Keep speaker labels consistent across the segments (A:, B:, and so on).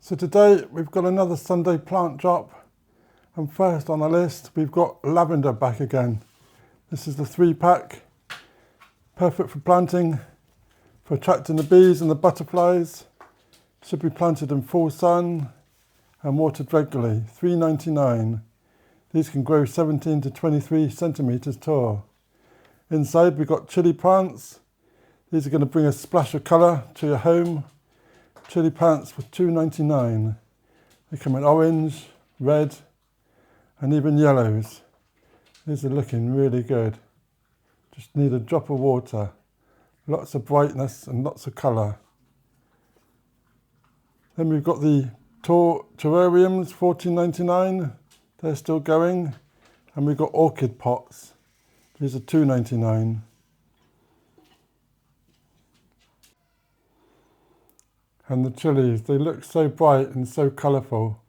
A: So today we've got another Sunday plant drop, and first on the list we've got lavender back again. This is the 3-pack, perfect for planting, for attracting the bees and the butterflies. Should be planted in full sun and watered regularly. $3.99. These can grow 17 to 23 centimetres tall. Inside we've got chilli plants. These are going to bring a splash of colour to your home. Chilli plants for $2.99. They come in orange, red and even yellows. These are looking really good. Just need a drop of water. Lots of brightness and lots of colour. Then we've got the terrariums, $14.99. They're still going. And we've got orchid pots. These are $2.99. And the chilies, they look so bright and so colourful.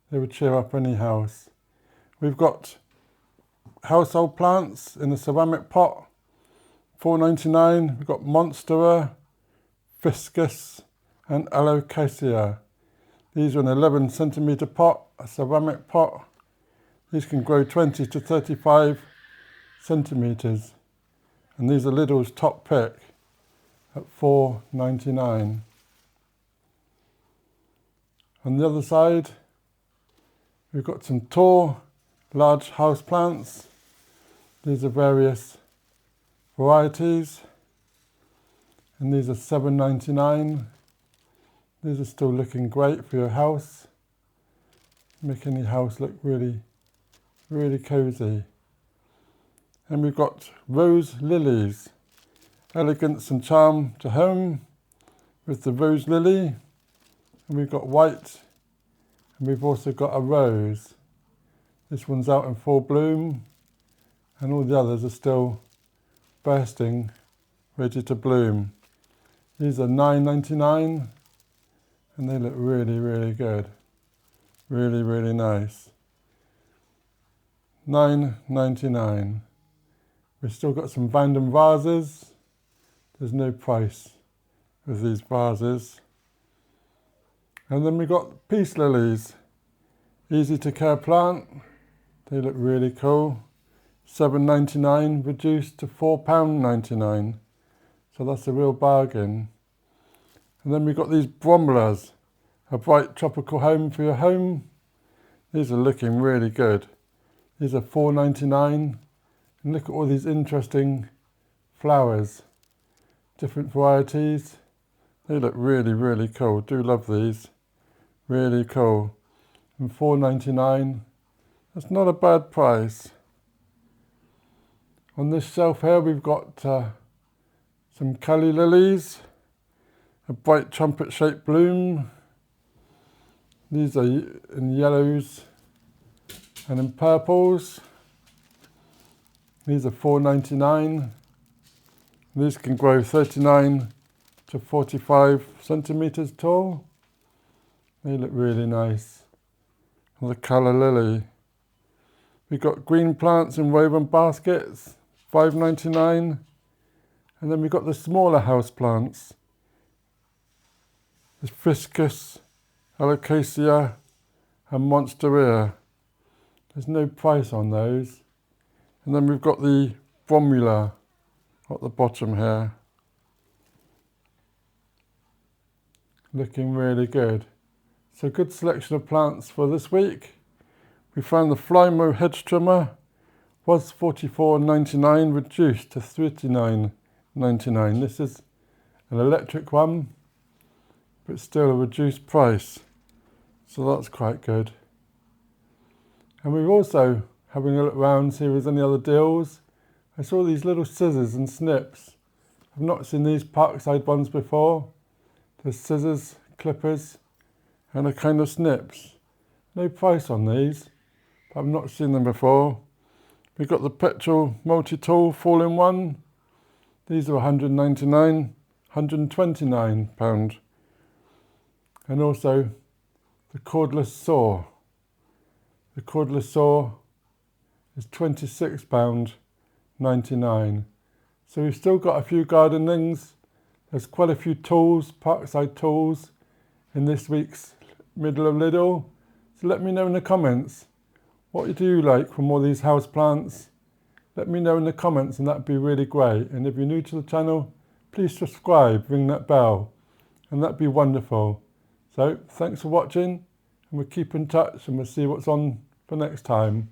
A: They would cheer up any house. We've got household plants in a ceramic pot, $4.99. We've got Monstera, Ficus and Alocasia. These are an 11 centimetre pot, a ceramic pot. These can grow 20 to 35 centimetres. And these are Lidl's top pick at $4.99. On the other side, we've got some tall, large house plants. These are various varieties, and these are $7.99. These are still looking great for your house. Make any house look really, really cosy. And we've got Roselilies, elegance and charm to home with the Roselily. And we've got white, and we've also got a rose. This one's out in full bloom, and all the others are still bursting, ready to bloom. These are $9.99, and they look really, really good. Really, really nice. $9.99. We've still got some Vanden vases. There's no price with these vases. And then we've got peace lilies, easy to care plant. They look really cool. $7.99 reduced to £4.99. So that's a real bargain. And then we've got these Bromelias, a bright tropical home for your home. These are looking really good. These are $4.99. And look at all these interesting flowers, different varieties. They look really, really cool. Do love these. Really cool. And $4.99. That's not a bad price. On this shelf here we've got some Calla Lilies, a bright trumpet shaped bloom. These are in yellows and in purples. These are $4.99. These can grow 39 to 45 centimetres tall. They look really nice. And the Calla Lily. We've got green plants in woven baskets, $5.99. And then we've got the smaller house plants. The Ficus Alocasia and Monstera. There's no price on those. And then we've got the Bromelia at the bottom here. Looking really good. So good selection of plants for this week. We found the Flymo hedge trimmer was $44.99 reduced to $39.99. This is an electric one, but still a reduced price. So that's quite good. And we're also having a look around, see if there's any other deals. I saw these little scissors and snips. I've not seen these parkside ones before. There's scissors, clippers, and a kind of snips. No price on these, but I've not seen them before. We've got the petrol multi-tool all-in-one. These are £129, £129. And also the cordless saw. The cordless saw is £26.99. So we've still got a few gardenings. There's quite a few tools, parkside tools, in this week's middle of Lidl. So let me know in the comments, what do you like from all these houseplants? Let me know in the comments and that'd be really great. And if you're new to the channel, please subscribe, ring that bell, and that'd be wonderful. So thanks for watching, and we'll keep in touch and we'll see what's on for next time.